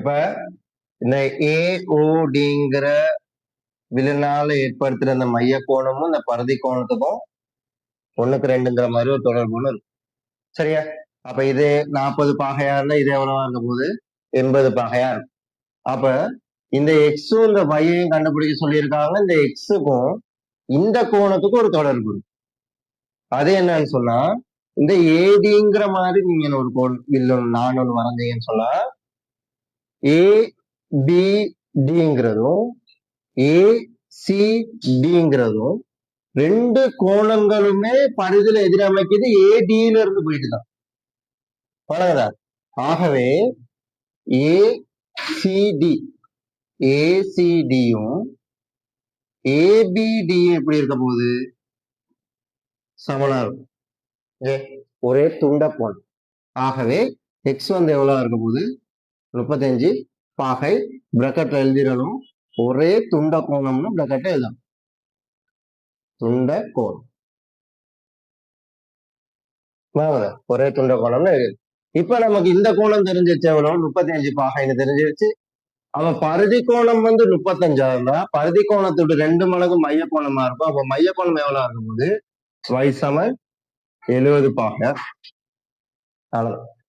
இப்ப இந்த ஏஓடிங்கிற வில்லுனால ஏற்படுத்துற அந்த மைய கோணமும் இந்த பரதி கோணத்துக்கும் 1:2ங்கிற மாதிரி ஒரு தொடர்புன்னு இருக்கும். சரியா? அப்ப இது 40 பாகையா இருந்தா இது எவ்வளவா இருக்க போகுது? 80 பாகையா இருக்கும். அப்ப இந்த எக்ஸும் இந்த மையையும் கண்டுபிடிக்க சொல்லியிருக்காங்க. இந்த எக்ஸுக்கும் இந்த கோணத்துக்கும் ஒரு தொடர்பு இருக்கு. அது என்னன்னு சொன்னா, இந்த ஏடிங்கிற மாதிரி நீங்க ஒரு வில்லு நான் ஒண்ணு வரைஞ்சீங்கன்னு சொன்னா ஏபிடிங்கிறதும் ஏசிடிங்கிறதும் ரெண்டு கோணங்களுமே பரிதில எதிரமைக்குது ஏடியில இருந்து போயிட்டுதான். பழகுதா? ஆகவே ஏசிடியும் ஏபிடி எப்படி இருக்க போகுது? சமனா இருக்கும். ஒரே துண்ட கோணம். ஆகவே எக்ஸ் வந்து எவ்வளவு இருக்க போகுது? 35 பாகை பிரக்கெட்ல எழுதிடணும். ஒரே துண்ட கோணம்னு பிரக்கெட்டை எழுதணும். துண்ட கோணம் ஒரே துண்ட கோணம்னு எழுது. இப்ப நமக்கு இந்த கோணம் தெரிஞ்சிச்சு எவ்வளவு? 35 பாகைன்னு தெரிஞ்சிருச்சு. அவன் பருதி கோணம் வந்து 35 இருந்தா பருதி கோணத்தோட 2 மடங்கு மைய கோணமா இருக்கும். அப்ப மைய கோணம் எவ்வளவு இருக்கும் போது y = 70 பாகை. அவ்வளவுதான்.